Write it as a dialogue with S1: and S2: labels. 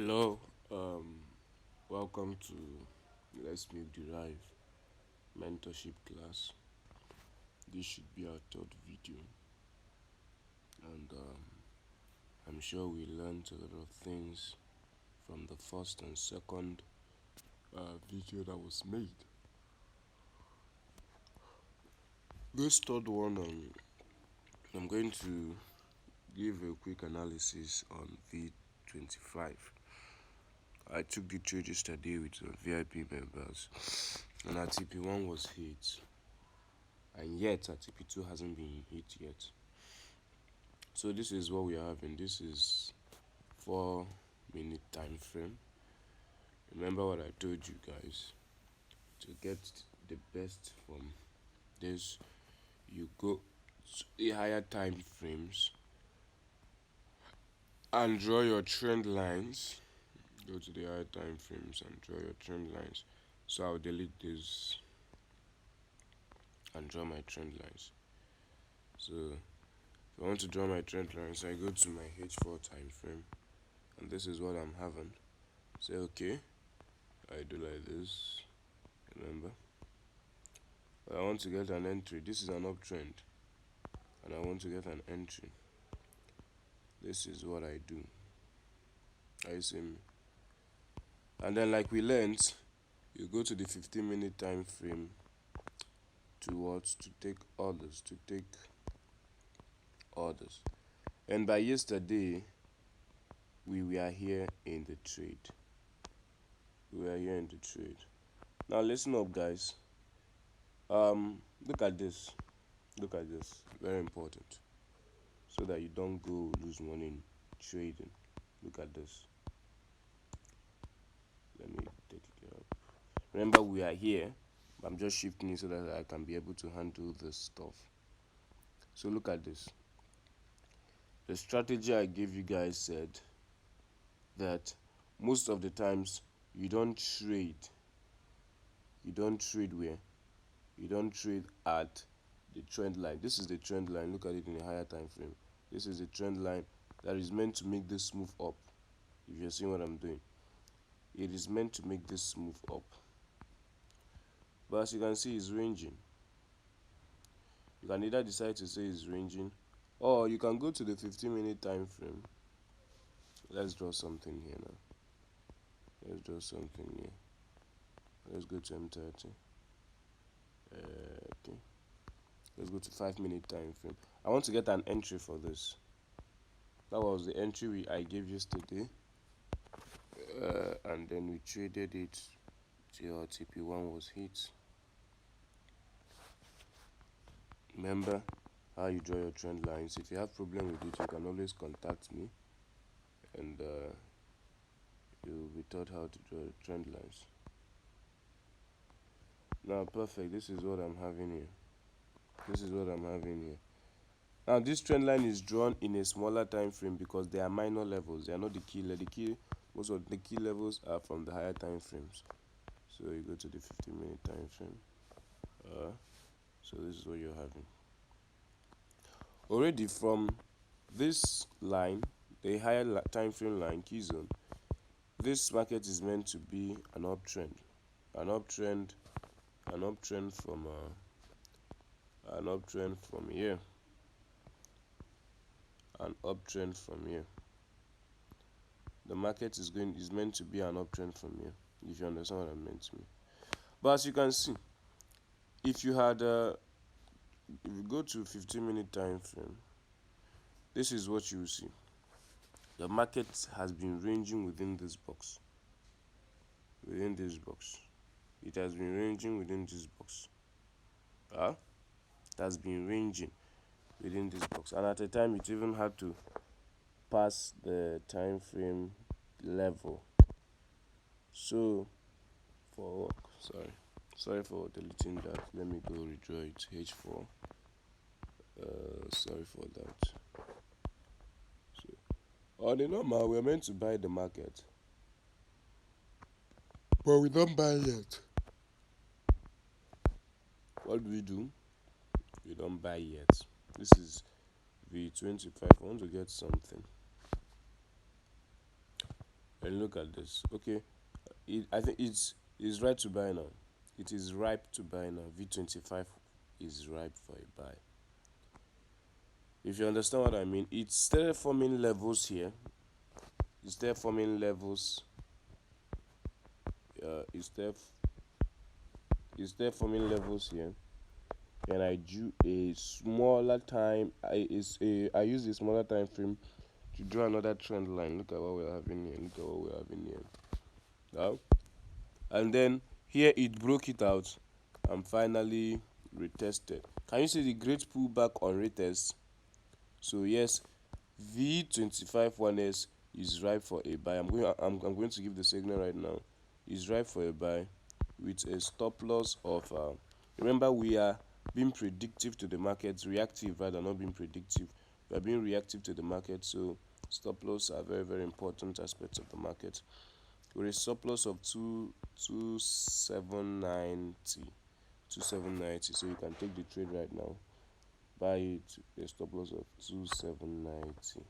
S1: Hello, welcome to Milk Deriv mentorship class. This should be our third video, and I'm sure we learned a lot of things from the first and second video that was made. This third one, I'm going to give a quick analysis on V25. I took the trade yesterday with VIP members, and our TP1 was hit, and yet our TP2 hasn't been hit yet. So this is what we are having. This is 4-minute time frame. Remember what I told you guys: to get the best from this, you go to the higher time frames and draw your trend lines. Go to the higher time frames and draw your trend lines. So I'll delete this and draw my trend lines. So if I want to draw my trend lines, I go to my H4 time frame, and this is what I'm having. Say okay, I do like this. Remember, I want to get an entry. This is an uptrend, and I want to get an entry. This is what I do. I see me. And then, like we learned, you go to the 15-minute time frame to take orders, And by yesterday, we were here in the trade. Now listen up, guys. Look at this. Very important, so that you don't go lose money in trading. Look at this. Let me take it up. Remember, we are here. I'm just shifting it so that I can be able to handle this stuff. So look at this. The strategy I gave you guys said that most of the times you don't trade where? You don't trade at the trend line. This is the trend line. Look at it in a higher time frame. This is the trend line that is meant to make this move up. If you're seeing what I'm doing, it is meant to make this move up. But as you can see, it's ranging. You can either decide to say it's ranging, or you can go to the 15-minute time frame. Let's draw something here now. Let's go to M30. Okay. Let's go to 5-minute time frame. I want to get an entry for this. That was the entry I gave yesterday, and then we traded it till TP1 was hit. Remember how you draw your trend lines. If you have problem with it, you can always contact me, and you'll be taught how to draw trend lines. Now, perfect. This is what I'm having here. Now, this trend line is drawn in a smaller time frame because they are minor levels. They are not the key. Most of the key levels are from the higher time frames. So you go to the 15-minute time frame. So this is what you're having. Already from this line, the higher time frame line, key zone, this market is meant to be an uptrend. An uptrend from here. The market is meant to be an uptrend from here, if you understand what I meant to me. But as you can see, if you go to 15-minute time frame, this is what you will see. The market has been ranging within this box. It has been ranging within this box. It has been ranging within this box, and at a time it even had to pass the time frame level. So sorry for deleting that. Let me go redraw it. H4. Sorry for that. So on the normal, we're meant to buy the market, but we don't buy yet. What do? We don't buy yet. This is V25. I want to get something. And look at this. Okay, I think it's right to buy now. It is ripe to buy now. V25 is ripe for a buy. If you understand what I mean, it's still forming levels here. It's still forming levels. It's still forming levels here. And I drew a smaller time. I use a smaller time frame to draw another trend line. Look at what we're having here. Look at what we're having here. Now, and then here it broke it out and finally retested. Can you see the great pullback on retest? So yes, V25 1S is ripe for a buy. I'm going to give the signal right now. Is ripe for a buy with a stop loss of remember, we are being predictive to the market, reactive rather, not being predictive. We are being reactive to the market, so stop loss are very, very important aspects of the market. With a stop loss of 2790, so you can take the trade right now. Buy it, a stop loss of 2790.